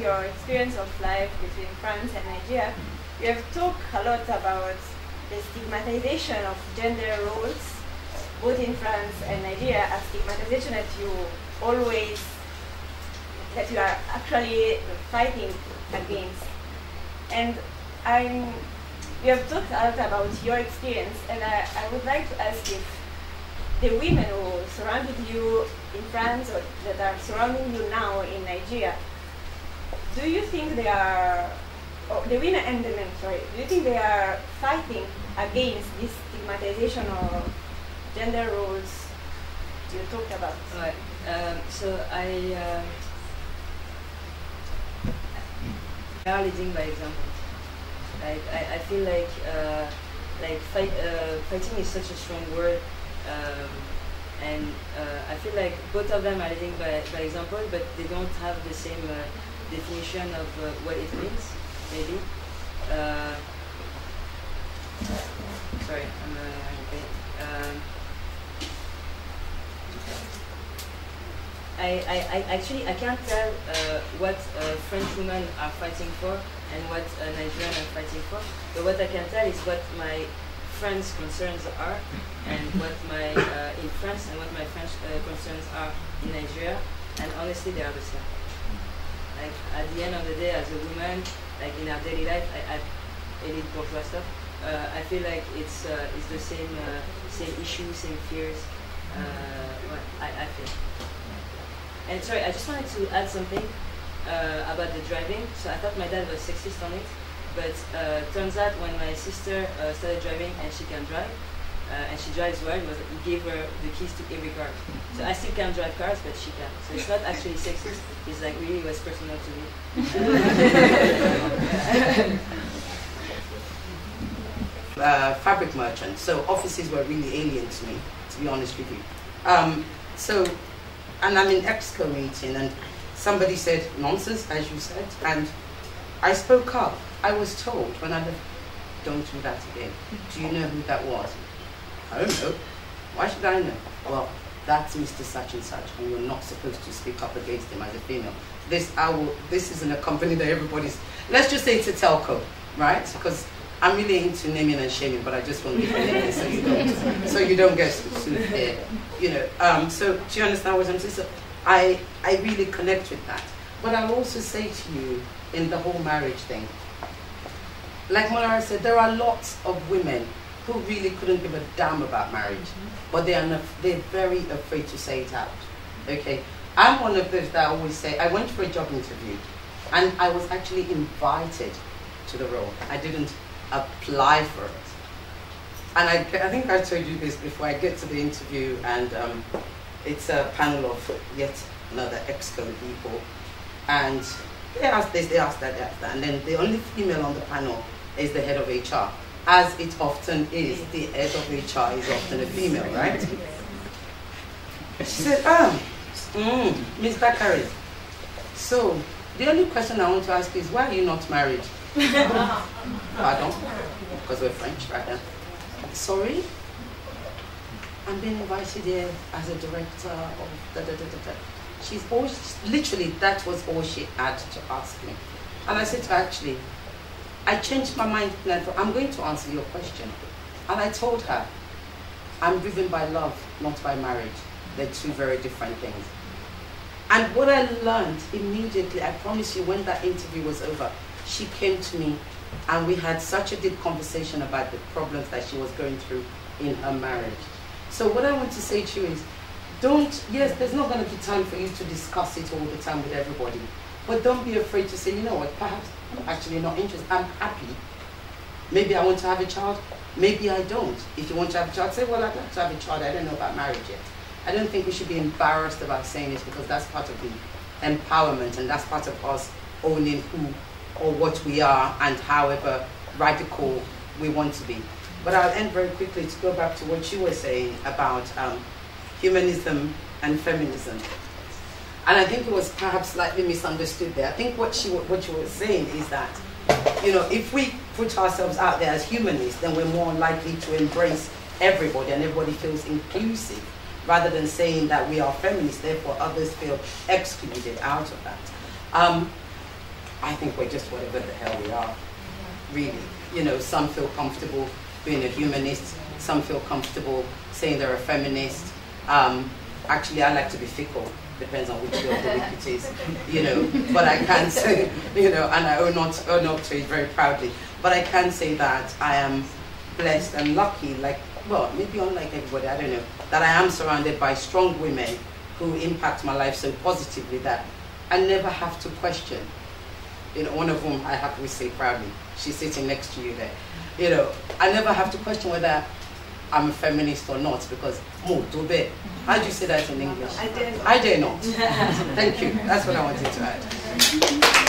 your experience of life between France and Nigeria, you have talked a lot about the stigmatization of gender roles, both in France and Nigeria, a stigmatization that you are actually fighting against. And you have talked a lot about your experience, and I would like to ask if the women who surrounded you in France or that are surrounding you now in Nigeria, do you think they are, or the women and the men, sorry, do you think they are fighting against this stigmatization of gender roles you talked about? Right. So we are leading by example. I feel like fighting is such a strong word, and I feel like both of them are leading by example, but they don't have the same definition of what it means. Maybe. Sorry, I'm I can't tell what French women are fighting for and what Nigerians are fighting for, but what I can tell is what my French concerns are and what my in France and what my French concerns are in Nigeria, and honestly they are the same. Like at the end of the day, as a woman, like in our daily life, I edit bourgeois stuff. I feel like it's the same issues, same fears. I feel. And sorry, I just wanted to add something about the driving. So I thought my dad was sexist on it, but turns out when my sister started driving and she can drive, and she drives well, he gave her the keys to every car. So I still can't drive cars, but she can. So it's not actually sexist. It's like really was personal to me. Fabric merchant. So offices were really alien to me, to be honest with you. And I'm in EXCO meeting, and somebody said nonsense, as you said, and I spoke up. I was told when I left, don't do that again. Do you know who that was? I don't know. Why should I know? Well, that's Mr. Such and Such, and you're not supposed to speak up against him as a female. This isn't a company that everybody's, let's just say it's a telco, right? Because I'm really into naming and shaming, but I just won't give a name so you don't get sued here. You know, so do you understand what I'm saying? So I really connect with that. But I'll also say to you in the whole marriage thing, like Molara said, there are lots of women who really couldn't give a damn about marriage, but they're very afraid to say it out. Okay, I'm one of those that always say, I went for a job interview, and I was actually invited to the role. I didn't apply for it. And I think I told you this before. I get to the interview, and it's a panel of yet another EXCO people, and they ask this, they ask that, and then the only female on the panel is the head of HR. As it often is, the head of HR is often a female, right? She said, Ms. Bakari, so the only question I want to ask is, why are you not married? Pardon? Because we're French, right now. Sorry? I'm being invited here as a director of da-da-da-da-da. She's always, literally, that was all she had to ask me. And I said to her, actually, I changed my mind. I'm going to answer your question. And I told her, I'm driven by love, not by marriage. They're two very different things. And what I learned immediately, I promise you, when that interview was over, she came to me and we had such a deep conversation about the problems that she was going through in her marriage. So what I want to say to you is, yes, there's not going to be time for you to discuss it all the time with everybody, but don't be afraid to say, you know what, perhaps I'm actually not interested, I'm happy. Maybe I want to have a child, maybe I don't. If you want to have a child, say, well, I'd like to have a child, I don't know about marriage yet. I don't think we should be embarrassed about saying it, because that's part of the empowerment, and that's part of us owning who or what we are and however radical we want to be. But I'll end very quickly to go back to what you were saying about humanism and feminism. And I think it was perhaps slightly misunderstood there. I think what you were saying is that, you know, if we put ourselves out there as humanists, then we're more likely to embrace everybody and everybody feels inclusive, rather than saying that we are feminists, therefore others feel excluded out of that. I think we're just whatever the hell we are, really. You know, some feel comfortable being a humanist, some feel comfortable saying they're a feminist. Actually, I like to be fickle, depends on which way of the week it is, you know, but I can say, you know, and I own up to it very proudly, but I can say that I am blessed and lucky, like, well, maybe unlike everybody, I don't know, that I am surrounded by strong women who impact my life so positively that I never have to question. You know, one of whom I have to say proudly, she's sitting next to you there. You know, I never have to question whether I'm a feminist or not, because mo tobe. How do you say that in English? I dare not. I dare not. Thank you. That's what I wanted to add.